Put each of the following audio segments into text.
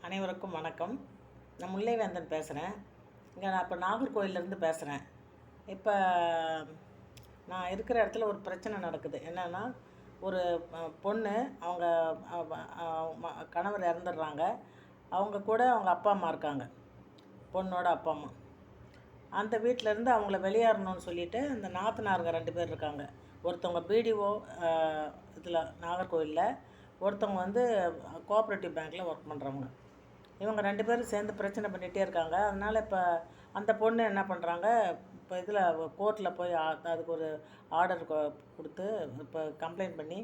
அனைவருக்கும் வணக்கம். நான் முல்லைவேந்தன் பேசுகிறேன். இங்கே நான் இப்போ நாகர்கோயிலேருந்து பேசுகிறேன். இப்போ நான் இருக்கிற இடத்துல ஒரு பிரச்சனை நடக்குது. என்னென்னா, ஒரு பொண்ணு அவங்க கணவர் இறந்துடுறாங்க. அவங்க கூட அவங்க அப்பா அம்மா இருக்காங்க, பொண்ணோட அப்பா அம்மா. அந்த வீட்டிலேருந்து அவங்கள வெளியேறணும்னு சொல்லிவிட்டு இந்த நாத்தனாருங்க 2 பேர் இருக்காங்க. ஒருத்தவங்க பிடிஓ இதில் நாகர்கோயிலில், ஒருத்தவங்க வந்து கோஆப்ரேட்டிவ் பேங்க்கில் ஒர்க் பண்ணுறவங்க. இவங்க 2 பேரும் சேர்ந்து பிரச்சனை பண்ணிகிட்டே இருக்காங்க. அதனால் இப்போ அந்த பொண்ணு என்ன பண்ணுறாங்க, இப்போ இதில் கோர்ட்டில் போய் அதுக்கு ஒரு ஆர்டர் கொடுத்து இப்போ கம்ப்ளைண்ட் பண்ணி,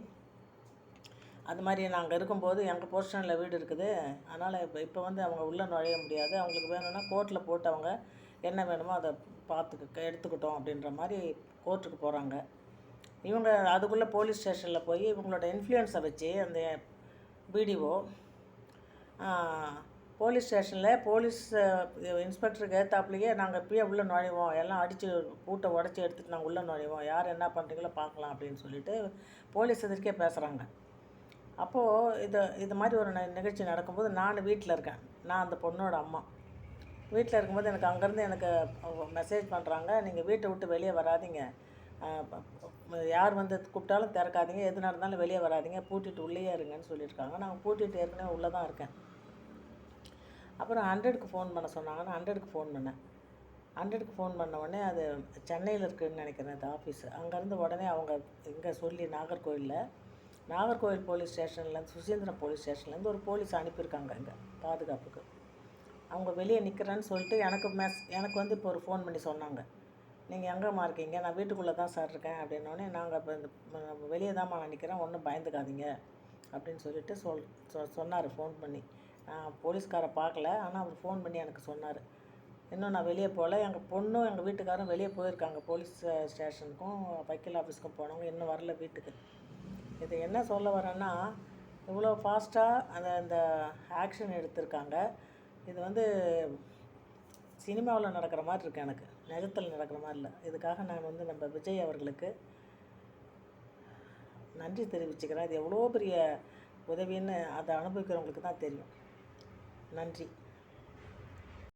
அது மாதிரி நாங்கள் இருக்கும்போது எங்கள் போர்ஷனில் வீடு இருக்குது, அதனால் இப்போ வந்து அவங்க உள்ளே நுழைய முடியாது, அவங்களுக்கு வேணும்னா கோர்ட்டில் போட்டு அவங்க என்ன வேணுமோ அதை எடுத்துக்கிட்டோம் அப்படின்ற மாதிரி கோர்ட்டுக்கு போகிறாங்க. இவங்க அதுக்குள்ளே போலீஸ் ஸ்டேஷனில் போய் இவங்களோட இன்ஃப்ளூயன்ஸை வச்சு அந்த பிடிஓ போலீஸ் ஸ்டேஷனில் போலீஸ் இன்ஸ்பெக்டருக்கு ஏற்றாப்புலையே நாங்கள் இப்பயே உள்ளே நுழைவோம், எல்லாம் அடித்து பூட்டை உடச்சி எடுத்துகிட்டு நாங்கள் உள்ளே நுழைவோம், யார் என்ன பண்ணுறீங்களோ பார்க்கலாம் அப்படின்னு சொல்லிட்டு போலீஸ் எதிர்க்கே பேசுகிறாங்க. அப்போது இது மாதிரி ஒரு நிகழ்ச்சி நடக்கும்போது நான் வீட்டில் இருக்கேன். நான் அந்த பொண்ணோட அம்மா வீட்டில் இருக்கும்போது எனக்கு அங்கேருந்து எனக்கு மெசேஜ் பண்ணுறாங்க, நீங்கள் வீட்டை விட்டு வெளியே வராதிங்க, யார் வந்து கூப்பிட்டாலும் திறக்காதீங்க, எது நடந்தாலும் வெளியே வராதிங்க, பூட்டிட்டு உள்ளேயே இருங்கன்னு சொல்லியிருக்காங்க. நாங்கள் பூட்டிட்டு ஏற்கனவே உள்ளே தான் இருக்கேன். அப்புறம் 100க்கு ஃபோன் பண்ண சொன்னாங்க. நான் 100க்கு ஃபோன் பண்ணேன். 100க்கு ஃபோன் பண்ண உடனே அது சென்னையில் இருக்குதுன்னு நினைக்கிறேன் அந்த ஆஃபீஸு. அங்கேருந்து உடனே அவங்க இங்கே சொல்லி நாகர்கோவில் போலீஸ் ஸ்டேஷன்லேருந்து, சுசீந்திரம் போலீஸ் ஸ்டேஷன்லேருந்து ஒரு போலீஸ் அனுப்பியிருக்காங்க இங்கே பாதுகாப்புக்கு. அவங்க வெளியே நிற்கிறேன்னு சொல்லிட்டு எனக்கு வந்து இப்போ ஒரு ஃபோன் பண்ணி சொன்னாங்க, நீங்கள் எங்கேம்மா இருக்கீங்க? நான் வீட்டுக்குள்ளே தான் சார் இருக்கேன் அப்படின்னோடனே, நாங்கள் இப்போ இந்த வெளியே தான்மா நான் நிற்கிறேன், ஒன்றும் பயந்துக்காதீங்க அப்படின்னு சொல்லிட்டு சொன்னார் ஃபோன் பண்ணி. போலீஸ்காரை பார்க்கல, ஆனால் அவர் ஃபோன் பண்ணி எனக்கு சொன்னார். இன்னும் நான் வெளியே போகல, எங்கள் பொண்ணும் எங்கள் வீட்டுக்காரும் வெளியே போயிருக்காங்க, போலீஸ் ஸ்டேஷனுக்கும் வக்கீல் ஆஃபீஸ்க்கும் போனவங்க இன்னும் வரல வீட்டுக்கு. இது என்ன சொல்ல வரேன்னா, இவ்வளோ ஃபாஸ்ட்டாக அந்த ஆக்ஷன் எடுத்திருக்காங்க. இது வந்து சினிமாவில் நடக்கிற மாதிரி இருக்குது, எனக்கு நிஜத்தில் நடக்கிற மாதிரி இல்லை. இதுக்காக நான் வந்து நம்ம விஜய் அவர்களுக்கு நன்றி தெரிவிச்சுக்கிறேன். இது எவ்வளோ பெரிய உதவின்னு அதை அனுபவிக்கிறவங்களுக்கு தான் தெரியும். நன்றி.